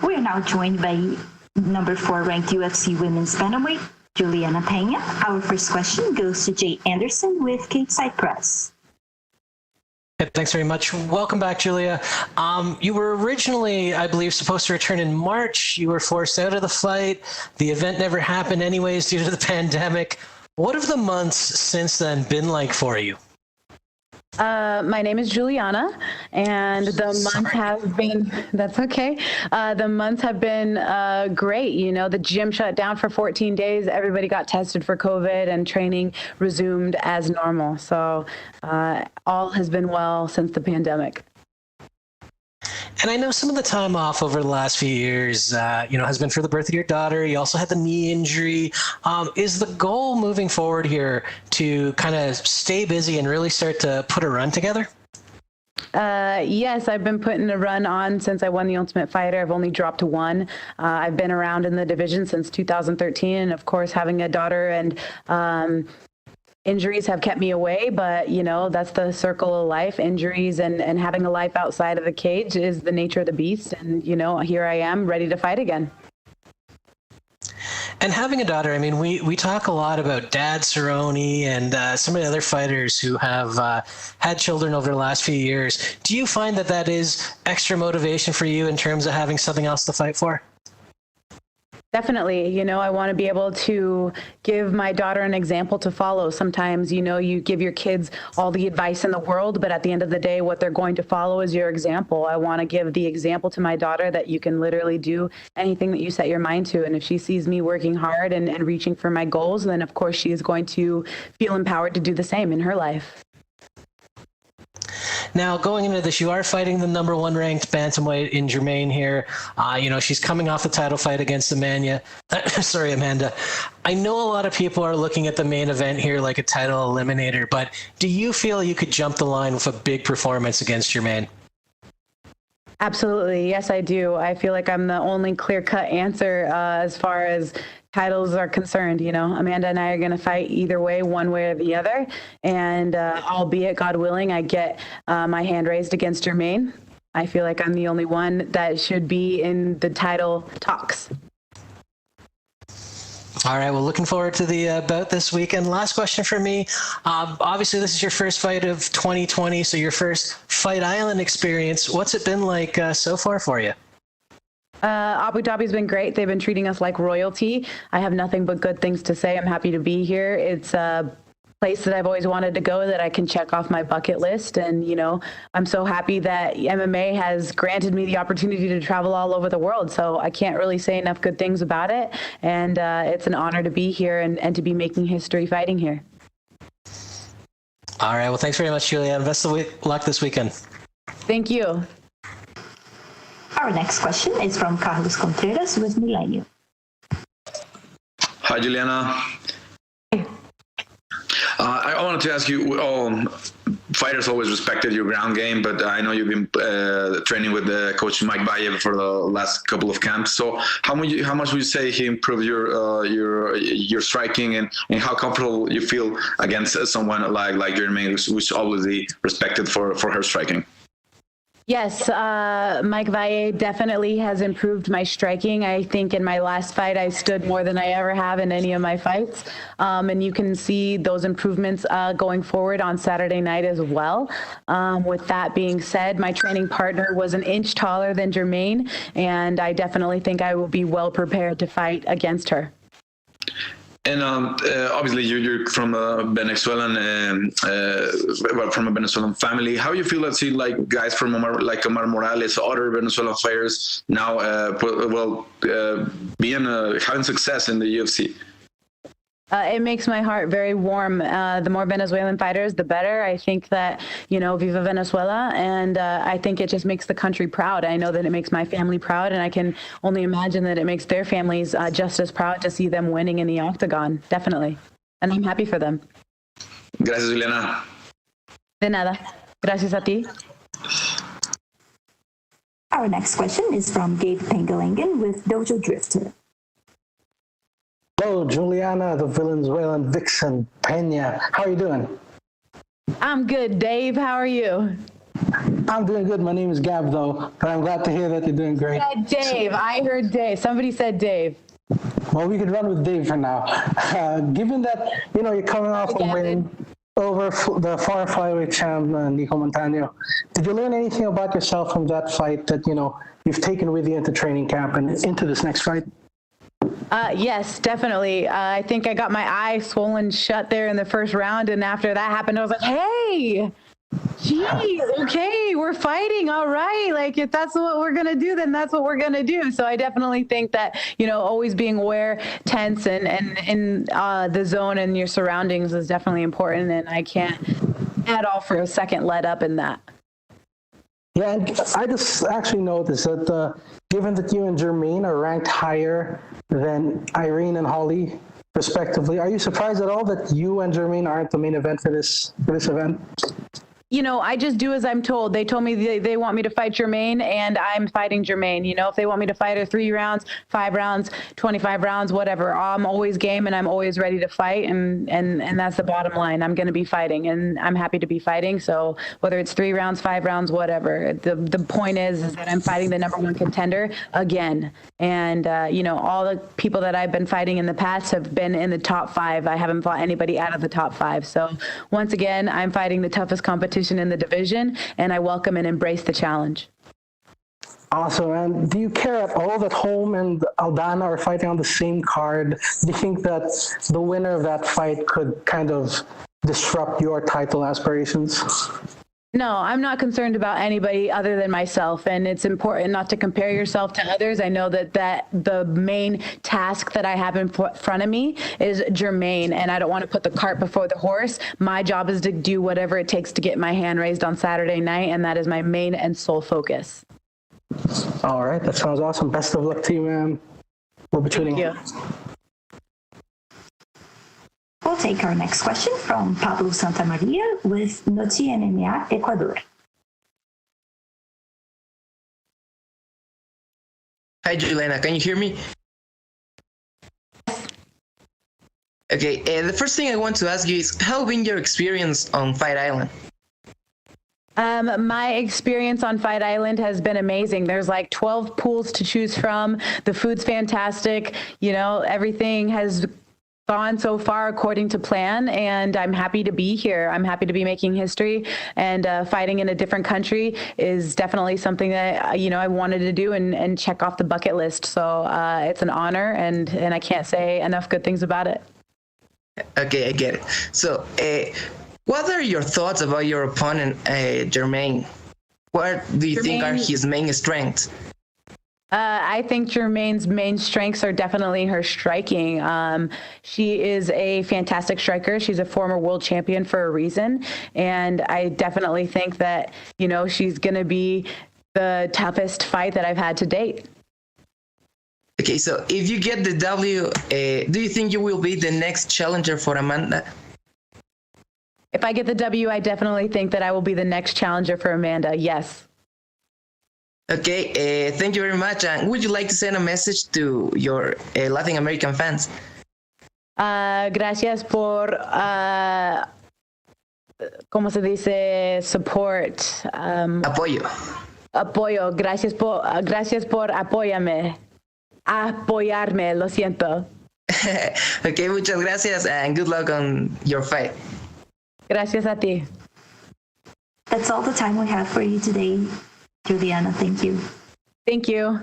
We are now joined by number 4 ranked UFC women's bantamweight, Julianna Peña. Our first question goes to Jay Anderson with Cape Side Press. Hey, thanks very much. Welcome back, Julia. You were originally, I believe, supposed to return in March. You were forced out of the fight. The event never happened anyways due to the pandemic. What have the months since then been like for you? My name is Juliana, and the months have been, that's okay. The months have been great. You know, the gym shut down for 14 days. Everybody got tested for COVID and training resumed as normal. So all has been well since the pandemic. And I know some of the time off over the last few years, has been for the birth of your daughter. You also had the knee injury. Is the goal moving forward here to kind of stay busy and really start to put a run together? Yes, I've been putting a run on since I won the Ultimate Fighter. I've only dropped 1. I've been around in the division since 2013. And of course, having a daughter and injuries have kept me away, but, that's the circle of life. Injuries and having a life outside of the cage is the nature of the beast. And, here I am ready to fight again. And having a daughter, I mean, we talk a lot about Dad Cerrone and some of the other fighters who have had children over the last few years. Do you find that is extra motivation for you in terms of having something else to fight for? Definitely. I want to be able to give my daughter an example to follow. Sometimes, you give your kids all the advice in the world, but at the end of the day, what they're going to follow is your example. I want to give the example to my daughter that you can literally do anything that you set your mind to. And if she sees me working hard and reaching for my goals, then of course she is going to feel empowered to do the same in her life. Now, going into this, you are fighting the number 1 ranked bantamweight in Germaine here. She's coming off the title fight against Amanda. I know a lot of people are looking at the main event here like a title eliminator, but do you feel you could jump the line with a big performance against Germaine? Absolutely. Yes, I do. I feel like I'm the only clear-cut answer as far as titles are concerned. Amanda and I are going to fight either way, one way or the other. And albeit, God willing, I get my hand raised against Germaine. I feel like I'm the only one that should be in the title talks. All right. Well, looking forward to the bout this weekend. Last question for me. Obviously, this is your first fight of 2020, so your first Fight Island experience. What's it been like so far for you? Abu Dhabi's been great. They've been treating us like royalty. I have nothing but good things to say. I'm happy to be here. It's a place that I've always wanted to go that I can check off my bucket list. And, I'm so happy that MMA has granted me the opportunity to travel all over the world. So I can't really say enough good things about it. And it's an honor to be here and to be making history fighting here. All right. Well, thanks very much, Julia. And best of luck this weekend. Thank you. Our next question is from Carlos Contreras with Millennium. Hi, Juliana. I wanted to ask you, fighters always respected your ground game, but I know you've been training with coach Mike Vale for the last couple of camps. So how much would you say he improved your striking, and how comfortable you feel against someone like Germaine, who's obviously respected for her striking? Yes, Mike Vale definitely has improved my striking. I think in my last fight, I stood more than I ever have in any of my fights. And you can see those improvements going forward on Saturday night as well. With that being said, my training partner was an inch taller than Germaine, and I definitely think I will be well prepared to fight against her. And obviously, you're from a Venezuelan, from a Venezuelan family. How you feel? Let's see, like guys from like Omar Morales, other Venezuelan fighters now, having success in the UFC. It makes my heart very warm. The more Venezuelan fighters, the better. I think that, Viva Venezuela. And I think it just makes the country proud. I know that it makes my family proud, and I can only imagine that it makes their families just as proud to see them winning in the octagon. Definitely. And I'm happy for them. Gracias, Juliana. De nada. Gracias a ti. Our next question is from Gabe Pengalangan with Dojo Drifter. Hello, Juliana, the Venezuelan vixen, Peña. How are you doing? I'm good, Dave. How are you? I'm doing good. My name is Gab, though, but I'm glad to hear that you're doing great. Dave. I heard Dave. Somebody said Dave. Well, we could run with Dave for now. Given that, you're coming off a win over the former flyweight champ, Nico Montano, did you learn anything about yourself from that fight that, you've taken with you into training camp and into this next fight? Yes, definitely. I think I got my eye swollen shut there in the first round. And after that happened, I was like, hey, gee, okay, we're fighting. All right. Like, if that's what we're going to do, then that's what we're going to do. So I definitely think that, always being aware, tense, and in the zone and your surroundings is definitely important. And I can't at all for a second let up in that. Yeah, and I just actually noticed that given that you and Germaine are ranked higher than Irene and Holly, respectively, are you surprised at all that you and Germaine aren't the main event for this event? I just do as I'm told. They told me they want me to fight Germaine, and I'm fighting Germaine. If they want me to fight her 3 rounds, 5 rounds, 25 rounds, whatever, I'm always game and I'm always ready to fight. And that's the bottom line. I'm going to be fighting, and I'm happy to be fighting. So whether it's 3 rounds, 5 rounds, whatever, the point is that I'm fighting the number 1 contender again. And, all the people that I've been fighting in the past have been in the top 5. I haven't fought anybody out of the top 5. So once again, I'm fighting the toughest competition in the division, and I welcome and embrace the challenge. Awesome. And do you care at all that Holm and Aldana are fighting on the same card? Do you think that the winner of that fight could kind of disrupt your title aspirations? No, I'm not concerned about anybody other than myself, and it's important not to compare yourself to others. I know that the main task that I have in front of me is Germaine, and I don't want to put the cart before the horse. My job is to do whatever it takes to get my hand raised on Saturday night, and that is my main and sole focus. All right, that sounds awesome. Best of luck to you, ma'am. We'll be tuning in. We'll take our next question from Pablo Santamaria with Noci MMA Ecuador. Hi, Juliana. Can you hear me? Okay. The first thing I want to ask you is, how been your experience on Fight Island? My experience on Fight Island has been amazing. There's like 12 pools to choose from. The food's fantastic. Everything has gone so far according to plan, and I'm happy to be here. I'm happy to be making history, and fighting in a different country is definitely something that I wanted to do and check off the bucket list. So it's an honor, and I can't say enough good things about it. Okay, I get it. So what are your thoughts about your opponent, Germaine? What do you think are his main strengths? I think Germaine's main strengths are definitely her striking. She is a fantastic striker. She's a former world champion for a reason. And I definitely think that, she's going to be the toughest fight that I've had to date. Okay, so if you get the W, do you think you will be the next challenger for Amanda? If I get the W, I definitely think that I will be the next challenger for Amanda. Yes. Okay, thank you very much. And would you like to send a message to your Latin American fans? Gracias por, ¿cómo se dice? Support. Apoyo. Apoyo. Gracias por apoyarme. Lo siento. Okay, muchas gracias and good luck on your fight. Gracias a ti. That's all the time we have for you today, Juliana. Thank you. Thank you.